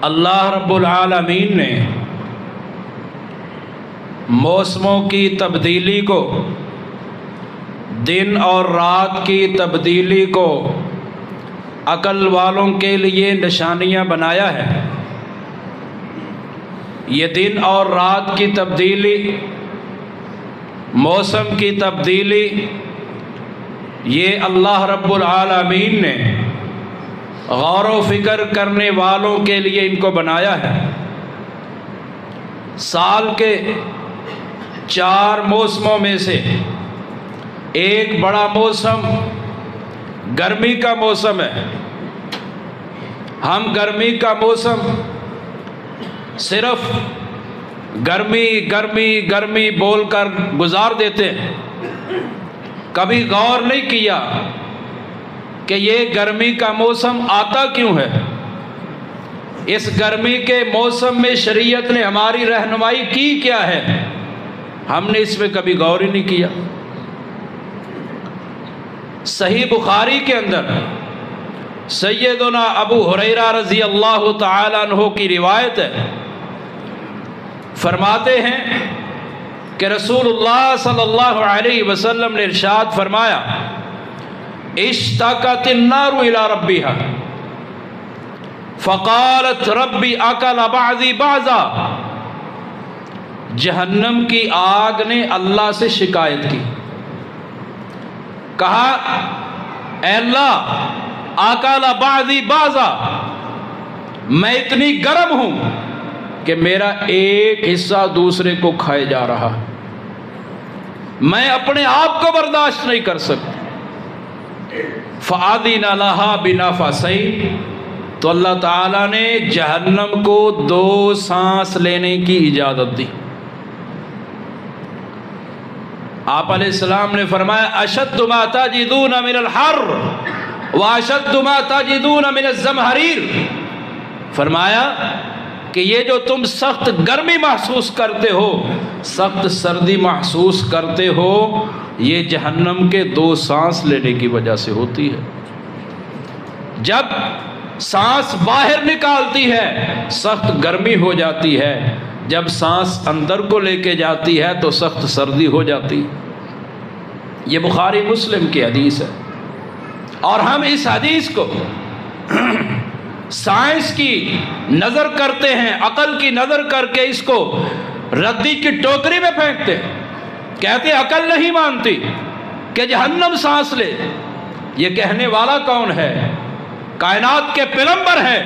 اللہ رب العالمین نے موسموں کی تبدیلی کو، دن اور رات کی تبدیلی کو عقل والوں کے لیے نشانیاں بنایا ہے۔ یہ دن اور رات کی تبدیلی، موسم کی تبدیلی، یہ اللہ رب العالمین نے غور و فکر کرنے والوں کے لیے ان کو بنایا ہے۔ سال کے 4 موسموں میں سے ایک بڑا موسم گرمی کا موسم ہے۔ ہم گرمی کا موسم صرف گرمی گرمی گرمی بول کر گزار دیتے ہیں، کبھی غور نہیں کیا کہ یہ گرمی کا موسم آتا کیوں ہے۔ اس گرمی کے موسم میں شریعت نے ہماری رہنمائی کی کیا ہے، ہم نے اس میں کبھی غور ہی نہیں کیا۔ صحیح بخاری کے اندر سیدنا ابو ہریرہ رضی اللہ تعالیٰ عنہ کی روایت ہے، فرماتے ہیں کہ رسول اللہ صلی اللہ علیہ وسلم نے ارشاد فرمایا، اشتاقت النار الى ربها فقالت ربی اکل بعضی بعضا، جہنم کی آگ نے اللہ سے شکایت کی، کہا اے اللہ اکل بعضی بعضا، میں اتنی گرم ہوں کہ میرا ایک حصہ دوسرے کو کھائے جا رہا، میں اپنے آپ کو برداشت نہیں کر سکتا۔ فَأَذِنَ لَهَا بِنَفَسَيْنِ، تو اللہ تعالیٰ نے جہنم کو 2 سانس لینے کی اجازت دی۔ آپ علیہ السلام نے فرمایا، اشد ما تجدون من الحر واشد ما تجدون من الزمہریر، فرمایا کہ یہ جو تم سخت گرمی محسوس کرتے ہو، سخت سردی محسوس کرتے ہو، یہ جہنم کے 2 سانس لینے کی وجہ سے ہوتی ہے۔ جب سانس باہر نکالتی ہے سخت گرمی ہو جاتی ہے، جب سانس اندر کو لے کے جاتی ہے تو سخت سردی ہو جاتی۔ یہ بخاری مسلم کی حدیث ہے، اور ہم اس حدیث کو سائنس کی نظر کرتے ہیں، عقل کی نظر کر کے اس کو ردی کی ٹوکری میں پھینکتے ہیں، کہتے ہیں عقل نہیں مانتی کہ جہنم سانس لے۔ یہ کہنے والا کون ہے؟ کائنات کے پیغمبر ہیں،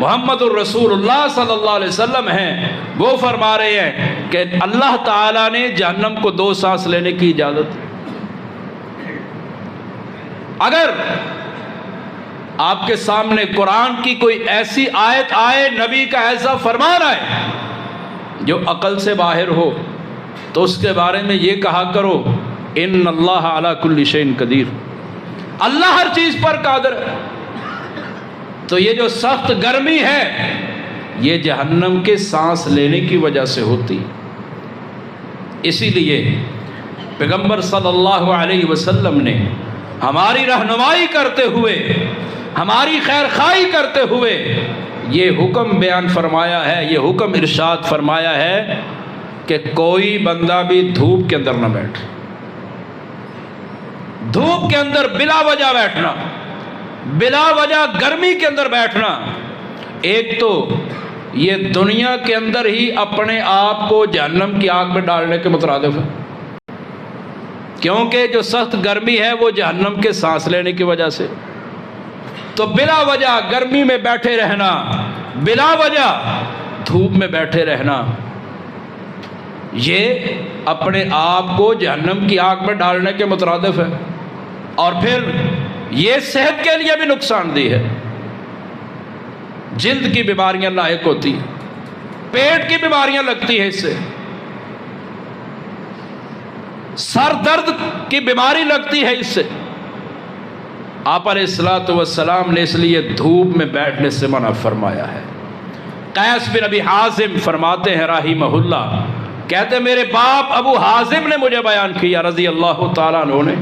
محمد الرسول اللہ صلی اللہ علیہ وسلم ہیں۔ وہ فرما رہے ہیں کہ اللہ تعالیٰ نے جہنم کو 2 سانس لینے کی اجازت دی۔ اگر آپ کے سامنے قرآن کی کوئی ایسی آیت آئے، نبی کا ایسا فرمان آئے جو عقل سے باہر ہو، تو اس کے بارے میں یہ کہا کرو، ان اللہ علی کل شیء قدیر، اللہ ہر چیز پر قادر ہے۔ تو یہ جو سخت گرمی ہے یہ جہنم کے سانس لینے کی وجہ سے ہوتی۔ اسی لیے پیغمبر صلی اللہ علیہ وسلم نے ہماری رہنمائی کرتے ہوئے، ہماری خیر خواہی کرتے ہوئے یہ حکم بیان فرمایا ہے، یہ حکم ارشاد فرمایا ہے کہ کوئی بندہ بھی دھوپ کے اندر نہ بیٹھے۔ دھوپ کے اندر بلا وجہ بیٹھنا، بلا وجہ گرمی کے اندر بیٹھنا، ایک تو یہ دنیا کے اندر ہی اپنے آپ کو جہنم کی آگ میں ڈالنے کے مترادف ہے، کیونکہ جو سخت گرمی ہے وہ جہنم کے سانس لینے کی وجہ سے۔ تو بلا وجہ گرمی میں بیٹھے رہنا، بلا وجہ دھوپ میں بیٹھے رہنا، یہ اپنے آپ کو جہنم کی آگ میں ڈالنے کے مترادف ہے، اور پھر یہ صحت کے لیے بھی نقصان دہ ہے۔ جلد کی بیماریاں لاحق ہوتی ہیں، پیٹ کی بیماریاں لگتی ہیں، اس سے سر درد کی بیماری لگتی ہے، اس سے۔ آپ علیہ الصلوۃ والسلام نے اس لیے دھوپ میں بیٹھنے سے منع فرمایا ہے۔ قیس بن ابی حازم فرماتے ہیں رحمہ اللہ، کہتے میرے باپ ابو حازم نے مجھے بیان کیا رضی اللہ تعالیٰ عنہ نے،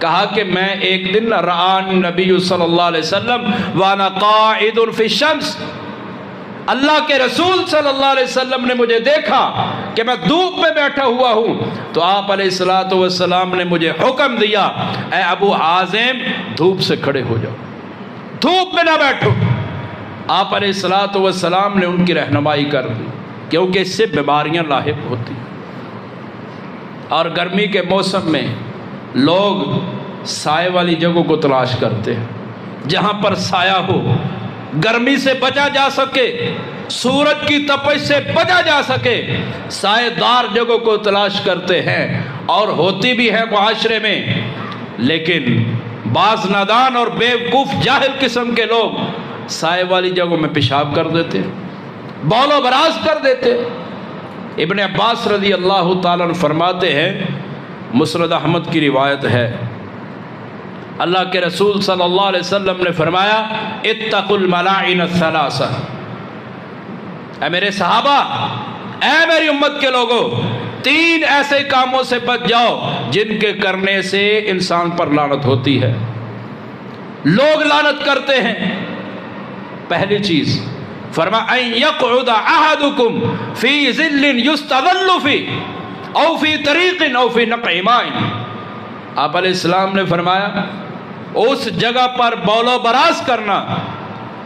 کہا کہ میں ایک دن رآن نبی صلی اللہ علیہ وسلم وانا قاعد فی الشمس، اللہ کے رسول صلی اللہ علیہ وسلم نے مجھے دیکھا کہ میں دھوپ میں بیٹھا ہوا ہوں تو آپ علیہ الصلوۃ والسلام نے مجھے حکم دیا، اے ابو حازم دھوپ سے کھڑے ہو جاؤ، دھوپ میں نہ بیٹھو۔ آپ علیہ الصلوۃ والسلام نے ان کی رہنمائی کر دی، کیونکہ اس سے بیماریاں لاحق ہوتی ہیں۔ اور گرمی کے موسم میں لوگ سائے والی جگہوں کو تلاش کرتے ہیں، جہاں پر سایہ ہو، گرمی سے بچا جا سکے، سورج کی تپش سے بچا جا سکے، سائے دار جگہوں کو تلاش کرتے ہیں۔ اور ہوتی بھی ہے معاشرے میں، لیکن بعض نادان اور بیوقوف جاہل قسم کے لوگ سائے والی جگہوں میں پیشاب کر دیتے، بول و براز کر دیتے۔ ابن عباس رضی اللہ تعالیٰ عنہ فرماتے ہیں، مسند احمد کی روایت ہے، اللہ کے رسول صلی اللہ علیہ وسلم نے فرمایا، اتقوا الملاعن الثلاثہ، اے میرے صحابہ، اے میری امت کے لوگوں، تین ایسے کاموں سے بچ جاؤ جن کے کرنے سے انسان پر لعنت ہوتی ہے، لوگ لعنت کرتے ہیں۔ پہلی چیز فرمایا، ان یقعد احدکم فی ظل یستظل فی او فی طریق او فی نقع ماء۔ آپ علیہ السلام نے فرمایا، اس جگہ پر بول و براز کرنا،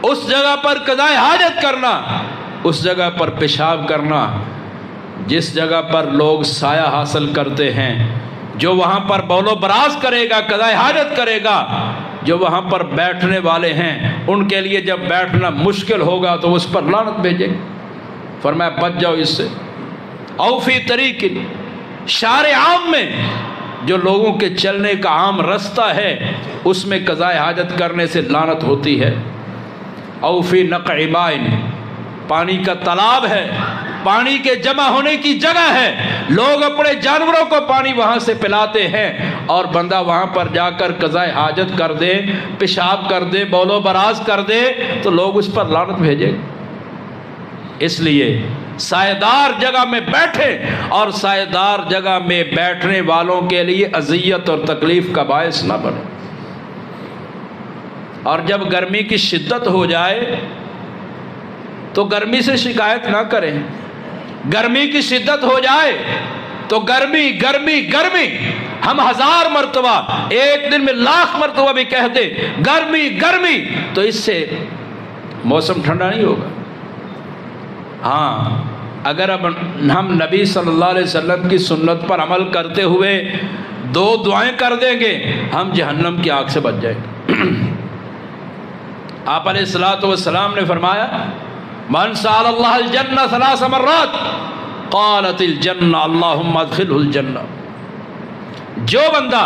اس جگہ پر قضائے حاجت کرنا، اس جگہ پر پیشاب کرنا جس جگہ پر لوگ سایہ حاصل کرتے ہیں، جو وہاں پر بول و براز کرے گا، قضائے حاجت کرے گا، جو وہاں پر بیٹھنے والے ہیں ان کے لیے جب بیٹھنا مشکل ہوگا تو اس پر لعنت بھیجے گا۔ فرمایا بچ جاؤ اس سے۔ او فی طریق، شارع عام میں جو لوگوں کے چلنے کا عام رستہ ہے اس میں قضائے حاجت کرنے سے لعنت ہوتی ہے۔ او فی نقع ماء، پانی کا تالاب ہے، پانی کے جمع ہونے کی جگہ ہے، لوگ اپنے جانوروں کو پانی وہاں سے پلاتے ہیں، اور بندہ وہاں پر جا کر قضائے حاجت کر دے، پیشاب کر دے، بول و براز کر دے تو لوگ اس پر لعنت بھیجے۔ اس لیے سائے دار جگہ میں بیٹھے، اور سائے دار جگہ میں بیٹھنے والوں کے لیے اذیت اور تکلیف کا باعث نہ بنے۔ اور جب گرمی کی شدت ہو جائے تو گرمی سے شکایت نہ کریں۔ گرمی کی شدت ہو جائے تو گرمی گرمی گرمی ہم 1000 مرتبہ، ایک دن میں 1,00,000 مرتبہ بھی کہہ دیں گرمی گرمی، تو اس سے موسم ٹھنڈا نہیں ہوگا۔ ہاں، اگر اب ہم نبی صلی اللہ علیہ وسلم کی سنت پر عمل کرتے ہوئے 2 دعائیں کر دیں گے، ہم جہنم کی آگ سے بچ جائیں گے۔ آپ علیہ الصلوۃ والسلام نے فرمایا، من سأل اللہ الجنہ 3 مرات قالت الجنہ اللہم ادخلہ الجنہ، جو بندہ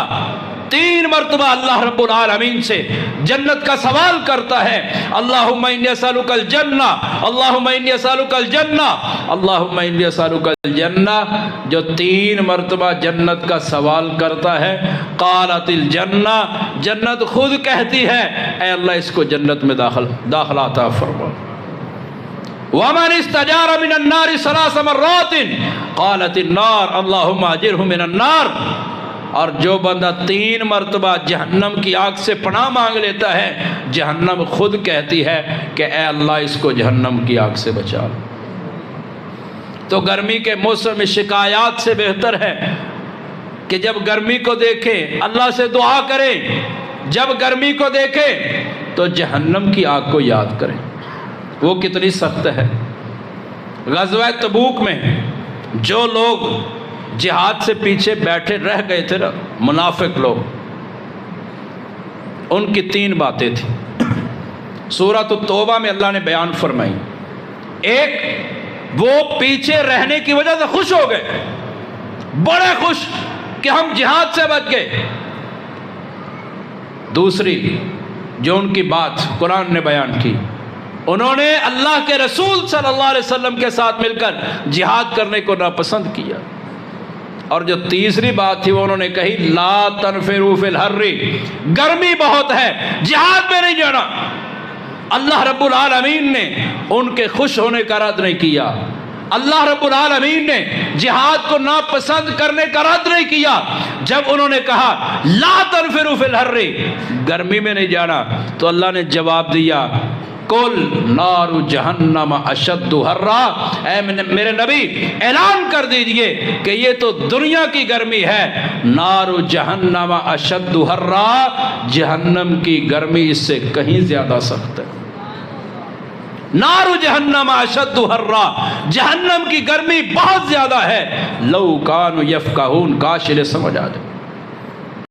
3 مرتبہ اللہ رب العالمین سے جنت کا سوال کرتا ہے، اللہم انی اسألک الجنہ، اللہم انی اسألک الجنہ، اللہم انی اسألک الجنہ، جو 3 مرتبہ جنت کا سوال کرتا ہے، قالت الجنہ، جنت خود کہتی ہے اے اللہ اس کو جنت میں داخلہ عطا فرما۔ ومن استجار من النار 3 مرات قالت النار اللہم اجرہ من النار، اور جو بندہ 3 مرتبہ جہنم کی آگ سے پناہ مانگ لیتا ہے، جہنم خود کہتی ہے کہ اے اللہ اس کو جہنم کی آگ سے بچا۔ تو گرمی کے موسم میں شکایات سے بہتر ہے کہ جب گرمی کو دیکھیں اللہ سے دعا کریں، جب گرمی کو دیکھیں تو جہنم کی آگ کو یاد کریں، وہ کتنی سخت ہے۔ غزوہ تبوک میں جو لوگ جہاد سے پیچھے بیٹھے رہ گئے تھے نا، منافق لوگ، ان کی 3 باتیں تھیں سورۃ التوبہ میں اللہ نے بیان فرمائی۔ ایک، وہ پیچھے رہنے کی وجہ سے خوش ہو گئے، بڑے خوش کہ ہم جہاد سے بچ گئے۔ دوسری جو ان کی بات قرآن نے بیان کی، انہوں نے اللہ کے رسول صلی اللہ علیہ وسلم کے ساتھ مل کر جہاد کرنے کو ناپسند کیا۔ اور جو تیسری بات تھی وہ انہوں نے کہی، لا تنفروا فی الحر، گرمی بہت ہے، جہاد میں نہیں جانا۔ اللہ رب العالمین نے ان کے خوش ہونے کا رد نہیں کیا، اللہ رب العالمین نے جہاد کو ناپسند کرنے کا رد نہیں کیا۔ جب انہوں نے کہا لا تنفروا فی الحر، گرمی میں نہیں جانا، تو اللہ نے جواب دیا کل نار جہنم اشد حرا، اے میرے نبی اعلان کر دیجئے کہ یہ تو دنیا کی گرمی ہے، نار جہنم اشد حرا، جہنم کی گرمی اس سے کہیں زیادہ سخت ہے۔ نار جہنم اشد حرا، جہنم کی گرمی بہت زیادہ ہے۔ لو کانوا یفقہون، کاش انہیں سمجھ آ جائے۔